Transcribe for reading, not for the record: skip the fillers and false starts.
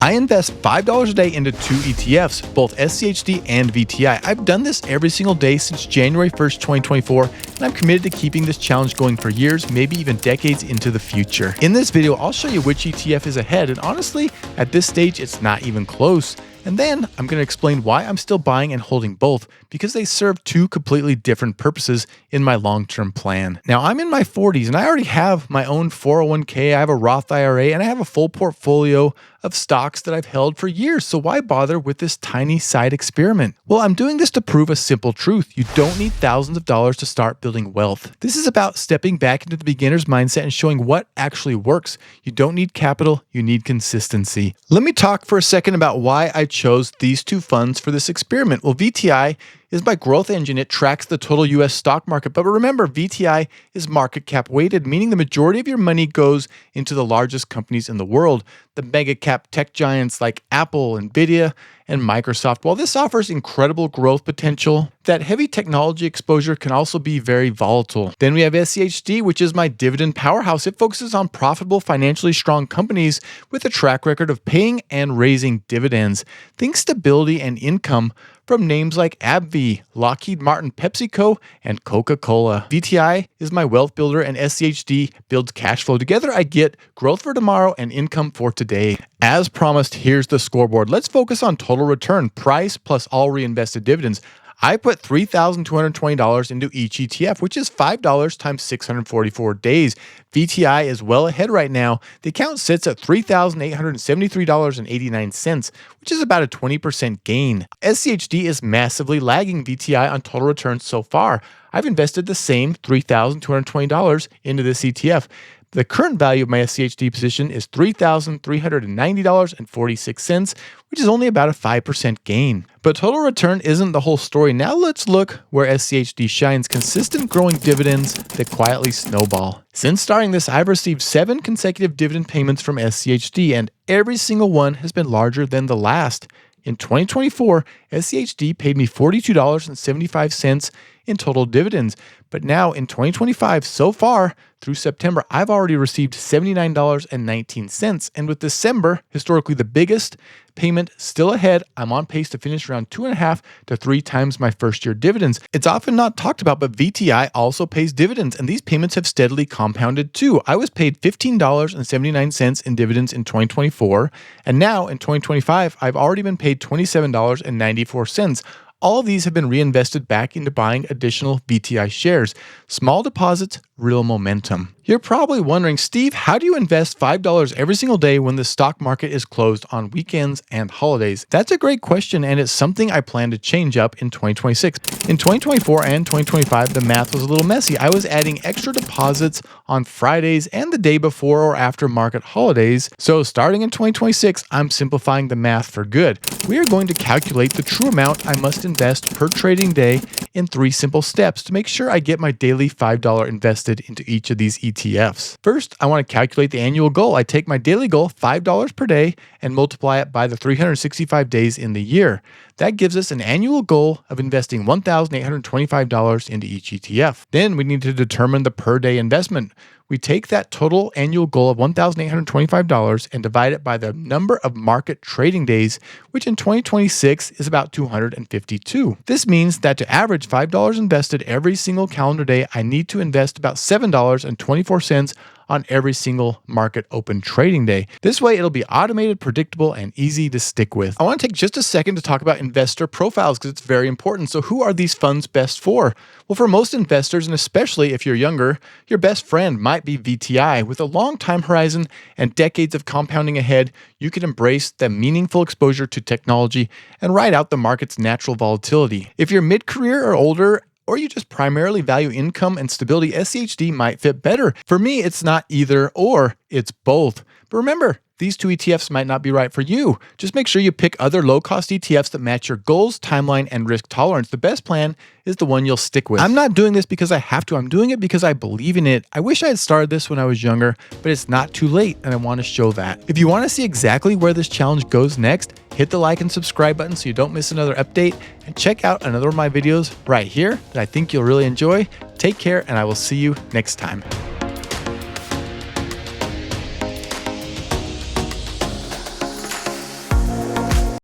I invest $5 a day into 2 ETFs, both SCHD and VTI. I've done this every single day since January 1st, 2024, and I'm committed to keeping this challenge going for years, maybe even decades into the future. In this video, I'll show you which ETF is ahead, and honestly, at this stage, it's not even close. And then I'm going to explain why I'm still buying and holding both, because they serve two completely different purposes in my long-term plan. Now, I'm in my 40s and I already have my own 401k, I have a Roth IRA, and I have a full portfolio of stocks that I've held for years. So why bother with this tiny side experiment? Well, I'm doing this to prove a simple truth. You don't need thousands of dollars to start building wealth. This is about stepping back into the beginner's mindset and showing what actually works. You don't need capital, you need consistency. Let me talk for a second about why I chose these two funds for this experiment. Well, VTI is my growth engine. It tracks the total U.S. stock market. But remember, VTI is market cap weighted, meaning the majority of your money goes into the largest companies in the world, the mega cap tech giants like Apple, Nvidia, and Microsoft. While this offers incredible growth potential, that heavy technology exposure can also be very volatile. Then we have SCHD, which is my dividend powerhouse. It focuses on profitable, financially strong companies with a track record of paying and raising dividends. Think stability and income from names like AbbVie, Lockheed Martin, PepsiCo, and Coca-Cola. VTI is my wealth builder, and SCHD builds cash flow. Together, I get growth for tomorrow and income for today. As promised, here's the scoreboard. Let's focus on total return, price plus all reinvested dividends. I put $3,220 into each ETF, which is $5 times 644 days. VTI is well ahead right now. The account sits at $3,873.89, which is about a 20% gain. SCHD is massively lagging VTI on total returns so far. I've invested the same $3,220 into this ETF. The current value of my SCHD position is $3,390.46, which is only about a 5% gain. But total return isn't the whole story. Now let's look where SCHD shines: consistent growing dividends that quietly snowball. Since starting this, I've received 7 consecutive dividend payments from SCHD, and every single one has been larger than the last. In 2024, SCHD paid me $42.75 in total dividends. But now in 2025, so far through September, I've already received $79.19. And with December, historically the biggest payment still ahead, I'm on pace to finish around 2.5 to 3 times my first year dividends. It's often not talked about, but VTI also pays dividends, and these payments have steadily compounded too. I was paid $15.79 in dividends in 2024, and now in 2025, I've already been paid $27.94. All of these have been reinvested back into buying additional VTI shares. Small deposits, real momentum. You're probably wondering, Steve, how do you invest $5 every single day when the stock market is closed on weekends and holidays? That's a great question, and it's something I plan to change up in 2026. In 2024 and 2025, the math was a little messy. I was adding extra deposits on Fridays and the day before or after market holidays. So starting in 2026, I'm simplifying the math for good. We are going to calculate the true amount I must invest per trading day in 3 simple steps to make sure I get my daily $5 invested into each of these ETFs. First, I want to calculate the annual goal. I take my daily goal, $5 per day, and multiply it by the 365 days in the year. That gives us an annual goal of investing $1,825 into each ETF. Then we need to determine the per day investment. We take that total annual goal of $1,825 and divide it by the number of market trading days, which in 2026 is about 252. This means that to average $5 invested every single calendar day, I need to invest about $7.24 on every single market open trading day. This way, it'll be automated, predictable, and easy to stick with. I want to take just a second to talk about investor profiles because it's very important. So who are these funds best for? Well, for most investors, and especially if you're younger, your best friend might be VTI. With a long time horizon and decades of compounding ahead, you can embrace the meaningful exposure to technology and ride out the market's natural volatility. If you're mid-career or older, or you just primarily value income and stability, SCHD might fit better. For me, it's not either or, it's both. But remember, these 2 ETFs might not be right for you. Just make sure you pick other low-cost ETFs that match your goals, timeline, and risk tolerance. The best plan is the one you'll stick with. I'm not doing this because I have to. I'm doing it because I believe in it. I wish I had started this when I was younger, but it's not too late, and I want to show that. If you want to see exactly where this challenge goes next, hit the like and subscribe button so you don't miss another update, and check out another of my videos right here that I think you'll really enjoy. Take care, and I will see you next time.